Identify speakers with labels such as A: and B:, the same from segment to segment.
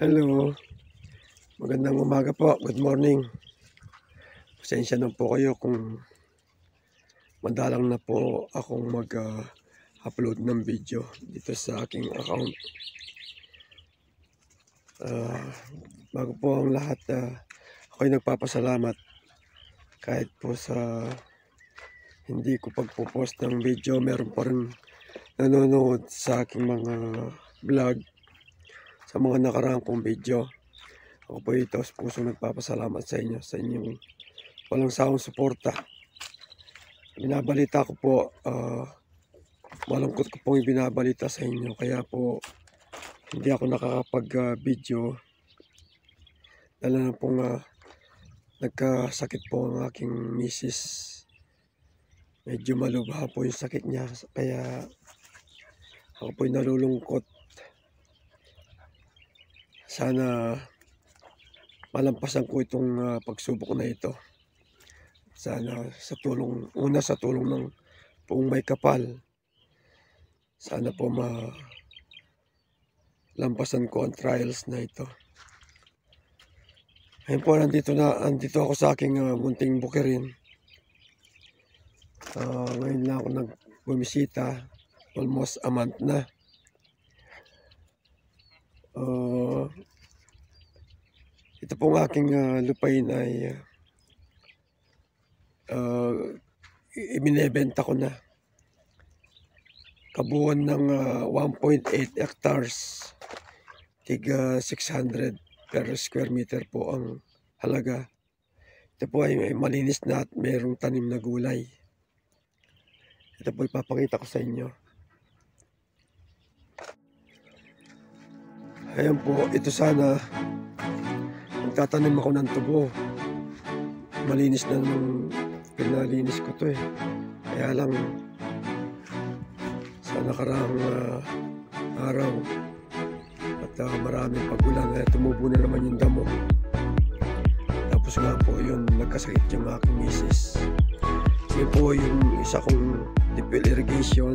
A: Hello, magandang umaga po, good morning. Pasensya na po kayo kung madalang na po akong mag-upload ng video dito sa aking account. Bago po ang lahat, ako'y nagpapasalamat kahit po sa hindi ko pagpo-post ng video, meron pa rin nanonood sa aking mga vlog, sa mga nakaraang kong video. Ako po ito sa puso nagpapasalamat sa inyo, sa inyong walang sawang suporta. Binabalita ko po, malungkot ko pong ibinabalita sa inyo, kaya po hindi ako nakakapag-video. Dahil na pong nagkasakit po ang aking misis. Medyo malubha po yung sakit niya, kaya ako po'y nalulungkot. Sana malampasan ko itong pagsubok na ito. Sana sa tulong ng Poong May Kapal, sana po malampasan ko ang trials na ito. Ngayon po, nandito ako sa aking munting bukirin. Ngayon na ako nagbumisita, almost a month na. Ito pong aking lupain ay ibinebenta ko na. Kabuuan ng 1.8 hectares, tiga 600 per square meter po ang halaga. Ito po ay malinis na at mayroong tanim na gulay. Ito po ipapakita ko sa inyo. Ayan po, ito sana magtatanim ako ng tubo. Malinis na nung pinalinis ko to eh. Kaya lang sa nakaraang araw at maraming pagulan ay tumubo na naman yung damo. Tapos nga po yun, nagkasakit yung aking misis. Yun po yung isa kong deep well irrigation.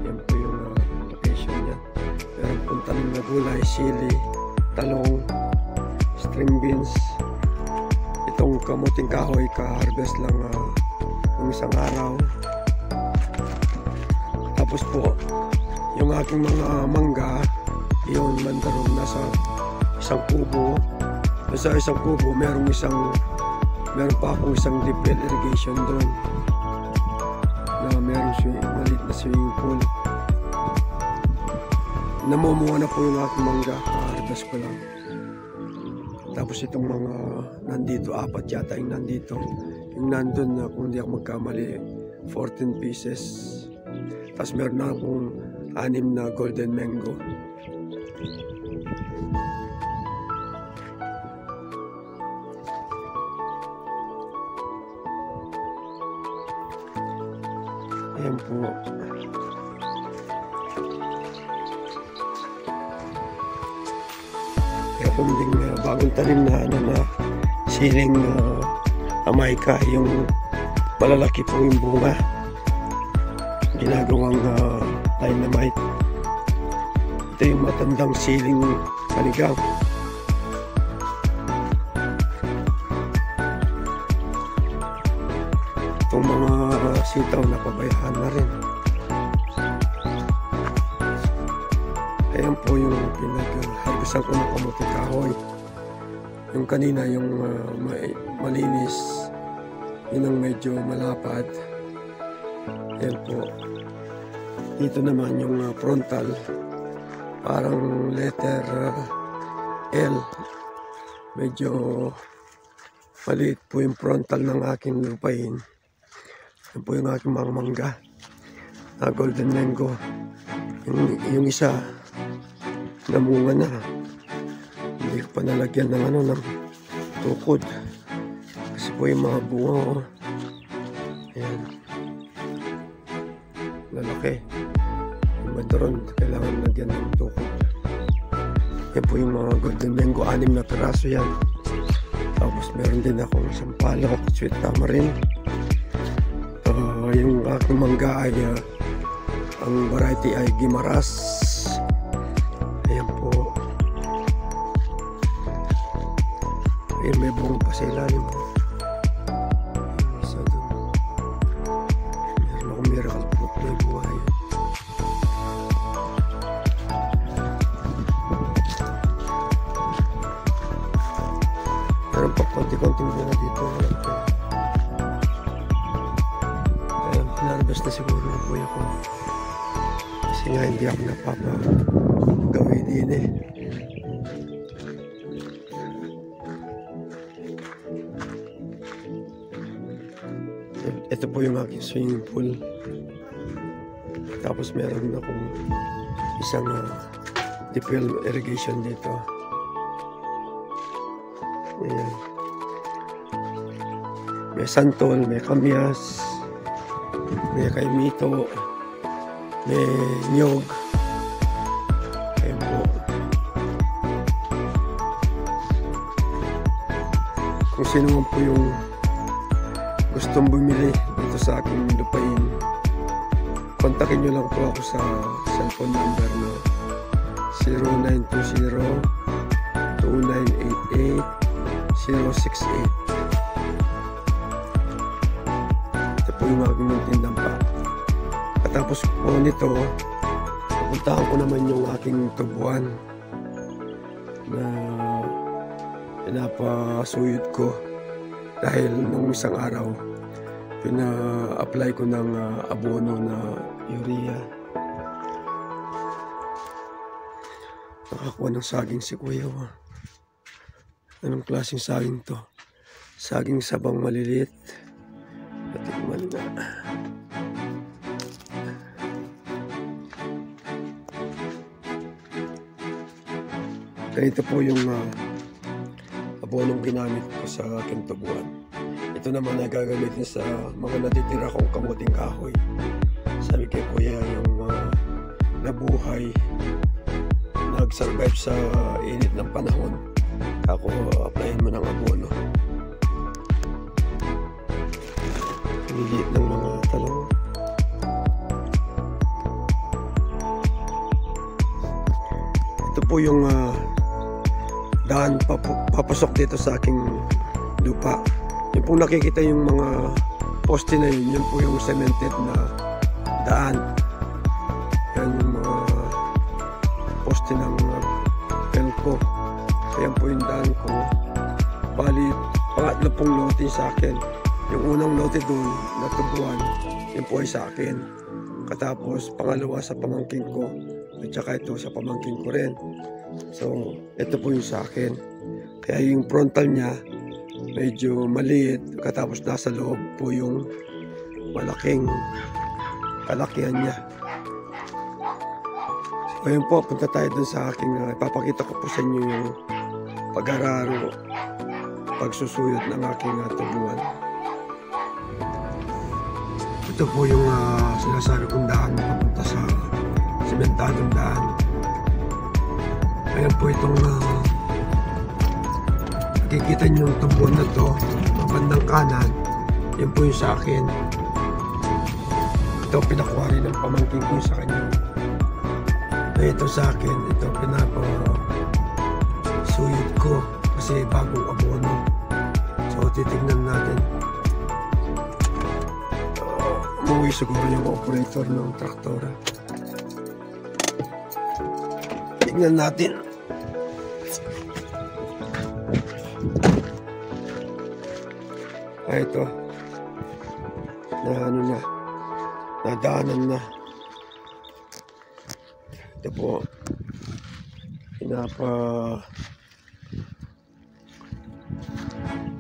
A: Yan po yung location niya. Meron pong tanim na gulay, sili, talong, string beans. Itong kamuting kahoy, ka-harvest lang ng isang araw. Tapos po, yung aking mga mangga, yun mandarong nasa isang kubo. Sa isang kubo, meron pa akong isang deep well irrigation doon na meron maliit na swimming pool. Namumuha na po yung aking mangga, ka-harvest ko lang. Tapos itong mga nandito, apat yata yung nandito. Yung nandun na, kung hindi ako magkamali, 14 pieces. Tapos meron na akong 6 na golden mango. Ayan po. Kaya po ding bagong talim na siling Jamaica, yung malalaki po yung bunga. Ginagawang dynamite. Ito yung matandang siling panigang. Itong mga sitaw na pabayaan na rin. Ayan po yung pinag-harvestan ko ng kamuting kahoy. Yung kanina, yung malinis, yun ang medyo malapad. Ayan po. Dito naman yung frontal, parang letter L. Medyo maliit po yung frontal ng aking lupain. Ayan po yung aking mga mangga na golden mango. Yung isa namunga na, hindi ko pa nalagyan ng tukod kasi po yung mga bunga ayan, lalaki. Yung bandaron kailangan lagyan ng tukod. Yan po yung mga golden mango, 6 na piraso yan. Tapos meron din akong isang palok, sweet tamarind. Yung aking mangga ay ang variety ay Gimaras. Ayan po. may buong pa sa ilalim. Isa dun. Meron akong miracle fruit, may buhay. Meron pa konti-konting bunga dito. Kaya pinarabas na siguro ng buhay ko. Kasi nga hindi ako napapagawin din eh. Ito po yung aking swimming pool. Tapos meron akong isang deep well irrigation dito. Ayan. May santol, may kamyas, may kaimito, may nyog. Ayan po. Kung sino man po yung gustong bumili dito sa aking lupain, kontakin nyo lang po ako sa cellphone number na 0920-2988-068. Ito po yung aking tindang pa. Katapos po nito, pupuntahan ko naman yung aking tubuan na pinapasuyod ko dahil nung isang araw pina-apply ko ng abono na urea. Nakakuha ng saging si Kuya. Anong klaseng saging to? Saging sabang maliliit. Patikman na. Ganito po yung abonong ginamit ko sa aking tubuan. Ito naman ay gagamitin sa mga natitira kong kamuting kahoy. Sabi kay Kuya, yung nabuhay, nag-survive sa init ng panahon, kako applyin mo ng abono. Liliit ng mga talong. Ito po yung daan papasok dito sa aking lupa. Yung pong nakikita yung mga poste na yun po yung cemented na daan. Yan yung mga poste ng pelco. Yan po yung daan ko. Bali, pangatlo pong lote sa akin. Yung unang lote doon, natubuan, yun po ay sa akin. Katapos, pangalawa sa pamangkin ko. At saka ito sa pamangkin ko rin. So, ito po yung sa akin. Kaya yung frontal niya, medyo maliit, katapos nasa loob po yung malaking kalakihan niya. So ayun po, punta tayo dun sa aking ipapakita ko po sa inyo yung pag-araro, pagsusuyot ng aking tubuan. Ito po yung sinasabi kong daan papunta sa sementadong daan. Ayan po itong nakikita nyo yung tubuan na to, ang bandang kanan, yun po yung sa akin. Ito pinakuha rin ng pamangkin ko sa kanya. Ito sa akin, ito pinapasuyod ko kasi bagong abono. So titignan natin. Umuwi siguro yung operator ng traktora. Tignan natin. Ito na ano na, nadaanan na. Ito po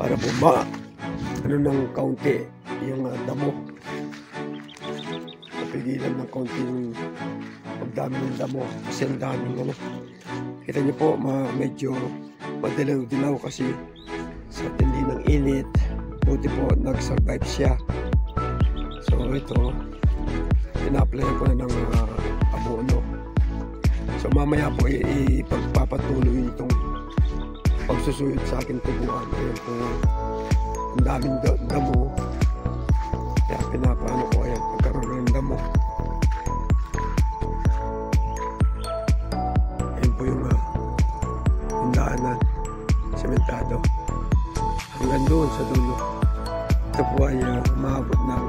A: para buma ano ng kaunti yung damo, napigilan ng kaunti yung pagdami ng damo kasi ang daming ano. Kita niyo po medyo madilaw-dilaw kasi sa tindi ng init. Buti po nag-survive siya. So ito, ina-apply ko na ng abono. So mamaya po ipagpapatuloy itong pagsusuyod sa akin tubuan. Ayan po, ang daming damo. Kaya pinapaano ko, ayan, pagkaroon ng damo. Ayan po yung daanan, sementado. doon sa dulo. Ito po ay maabot ng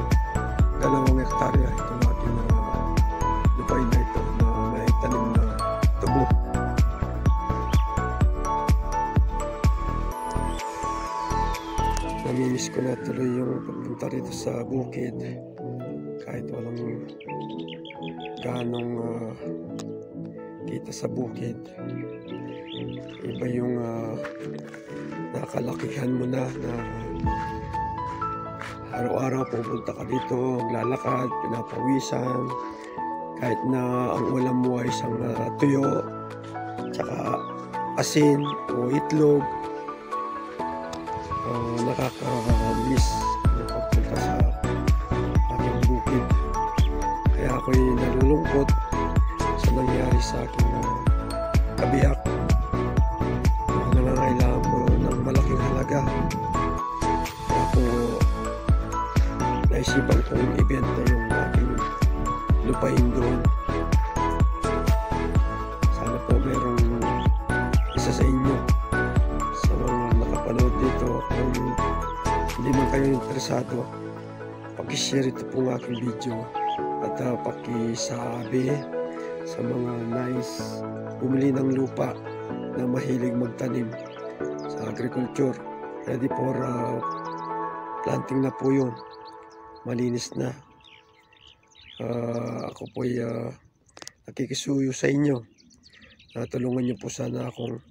A: 2 hektarya itong aking lupain na ito na may tanim na tubo. Namimiss ko na tuloy yung pagpunta rito sa bukid kahit walang ganong kita sa bukid. Iba yung nakalakihan mo na araw-araw pupunta ka dito, maglalakad, pinapawisan, kahit na ang ulam mo ay isang tuyo, tsaka asin o itlog. Nakaka-miss na pagpunta sa aking bukid. Kaya ako'y nalulungkot sa nangyari sa aking kabiyak. Nangangailangan ko ng malaking halaga. Kaya po naisipan kong ibenta yung aking lupain doon. Sana po merong isa sa inyo sa mga nakapanood dito. Kung hindi man kayo interesado, pakishare ito pong aking video at pakisabi sa mga nais bumili ng lupa na mahilig magtanim sa agriculture. Ready for planting na po yun. Malinis na. Ako po'y nakikisuyo sa inyo. Tulungan niyo po sana akong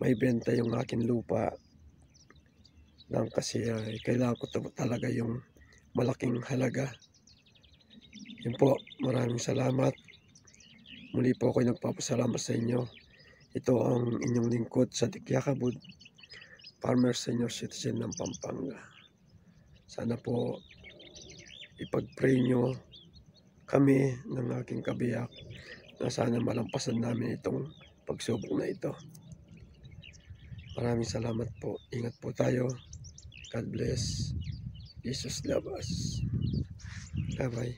A: may benta yung aking lupa lang kasi kailangan ko talaga yung malaking halaga. Yun po, maraming salamat. Muli po ako'y nagpapasalamat sa inyo. Ito ang inyong lingkod sa Yakabud, Farmer Senior Citizen ng Pampanga. Sana po ipag-pray nyo kami ng aking kabiyak na sana malampasan namin itong pagsubok na ito. Maraming salamat po. Ingat po tayo. God bless. Jesus love us. Bye-bye.